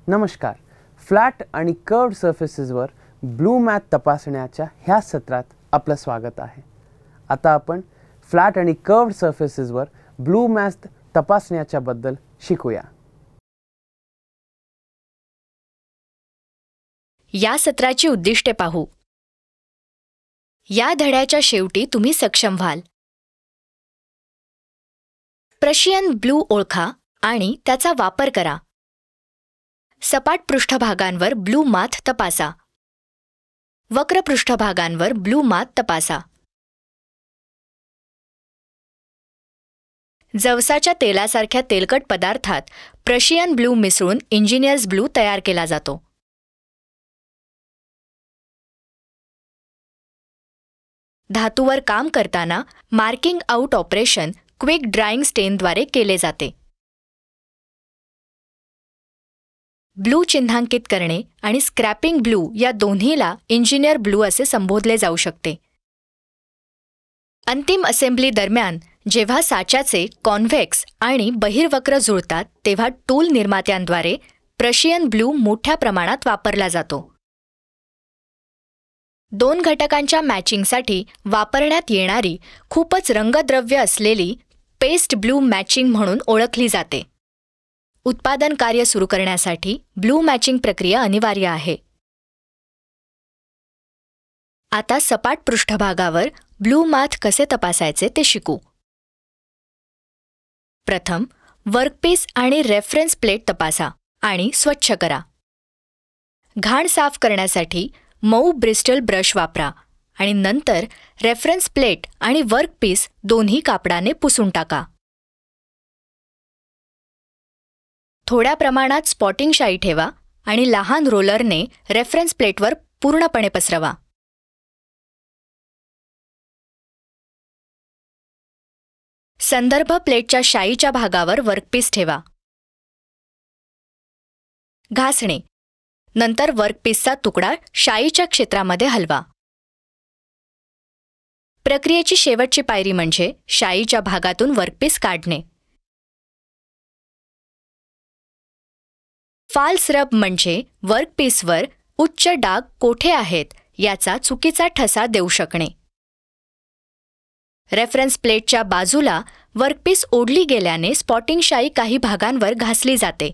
नमस्कार. फ्लॅट आणि curved सरफेसेसवर blue math तपासण्याच्या ह्या सत्रात आपलं स्वागत आहे. आता आपण फ्लॅट आणि कर्व्ड सरफेसेसवर ब्लू मॅथ तपासण्याच्या बद्दल शिकूया. या सत्राची उद्दिष्टे पाहू. या धड्याच्या शेवटी तुम्ही सक्षम व्हाल. प्रशियन ब्लू ओळखा आणि त्याचा वापर करा. सपाट पृष्ठभागांवर ब्लू मॅथ तपासा. वक्र पृष्ठभागांवर ब्लू मॅथ तपासा. जवसाच्या तेलासारख्या तेलकट पदार्थात प्रशियन ब्लू मिसळून इंजिनियर्स ब्लू तयार केला जातो. धातूवर काम करताना marking out operation quick drawing स्टेनद्वारे केले जाते. ब्लू चिन्हांकित करणे आणि स्क्रॅपिंग ब्लू या दोन्हीला इंजिनियर ब्लू असे संबोधले जाऊ शकते. अंतिम असेंब्ली दरम्यान जेव्हा साच्याचे कॉन्व्हेक्स आणि बहिर्वक्र जुळतात तेव्हा टूल निर्मात्यांद्वारे प्रशियन ब्लू मोठ्या प्रमाणात वापरला जातो. दोन घटकांच्या मॅचिंगसाठी वापरण्यात येणारी खूपच रंगद्रव्य असलेली पेस्ट ब्लू मॅचिंग म्हणून ओळखली जाते. उत्पादन कार्य सुरू करण्यासाठी ब्लू मॅचिंग प्रक्रिया अनिवार्य आहे. आता सपाट पृष्ठभागावर ब्लू मॅथ कसे तपासायचे ते शिकू. प्रथम वर्कपीस आणि रेफरन्स प्लेट तपासा आणि स्वच्छ करा. घाण साफ करण्यासाठी मऊ ब्रिस्टल ब्रश वापरा आणि नंतर रेफरन्स प्लेट आणि वर्कपीस दोन्ही कापडाने पुसून टाका. थोड्या प्रमाणात स्पॉटिंग शाई ठेवा आणि लहान रोलरने रेफरन्स प्लेटवर पूर्णपणे पसरवा. संदर्भ प्लेटच्या शाईच्या भागावर वर्कपीस ठेवा. घासणे. नंतर वर्कपीसचा तुकडा शाईच्या क्षेत्रामध्ये हलवा. प्रक्रियेची शेवटची पायरी म्हणजे शाईच्या भागातून वर्कपीस काढणे. फाल्स रब म्हणजे वर्कपीसवर उच्च डाग कोठे आहेत याचा चुकीचा ठसा देऊ शकणे. रेफरन्स प्लेटच्या बाजूला वर्कपीस ओढली गेल्याने स्पॉटिंग शाई काही भागांवर घासली जाते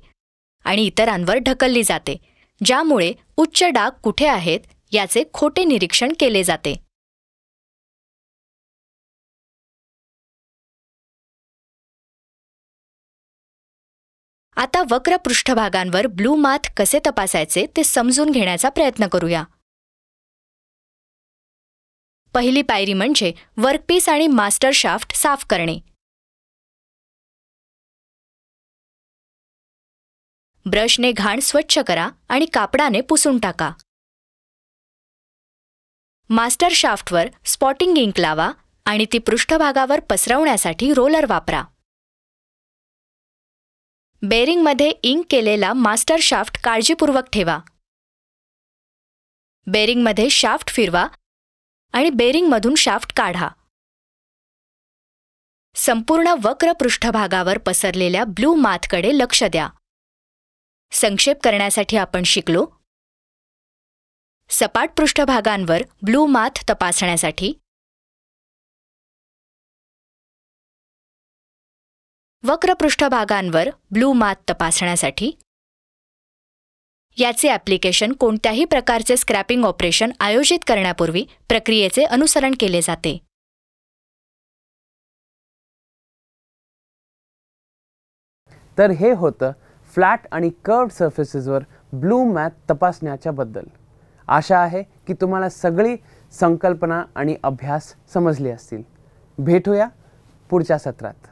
आणि इतरांवर ढकलली जाते, ज्यामुळे उच्च डाग कुठे आहेत याचे खोटे निरीक्षण केले जाते. आता वक्र पृष्ठभागांवर ब्लू मॅथ कसे तपासायचे ते समजून घेण्याचा प्रयत्न करूया. पहिली पायरी म्हणजे वर्कपीस आणि मास्टर शाफ्ट साफ करणे. ब्रशने घाण स्वच्छ करा आणि कापडाने पुसून टाका. मास्टर शाफ्टवर स्पॉटिंग इंक लावा आणि ती पृष्ठभागावर पसरवण्यासाठी रोलर वापरा. बेरिंगमध्ये इंक केलेला मास्टर शाफ्ट काळजीपूर्वक ठेवा. बेरिंगमध्ये शाफ्ट फिरवा आणि बेरिंगमधून शाफ्ट काढा. संपूर्ण वक्र पृष्ठभागावर पसरलेल्या ब्लू मॅथकडे लक्ष द्या. संक्षेप करण्यासाठी आपण शिकलो. सपाट पृष्ठभागांवर ब्लू मॅथ तपासण्यासाठी वक्र पृष्ठभागांवर ब्लू मॅथ तपासण्यासाठी याचे ॲप्लिकेशन कोणत्याही प्रकारचे स्क्रॅपिंग ऑपरेशन आयोजित करण्यापूर्वी प्रक्रियेचे अनुसरण केले जाते. तर हे होतं फ्लॅट आणि कर्व्ड सरफेसेसवर ब्लू मॅथ तपासण्याच्या बद्दल. आशा आहे की तुम्हाला सगळी संकल्पना आणि अभ्यास समजले असतील. भेटूया पुढच्या सत्रात.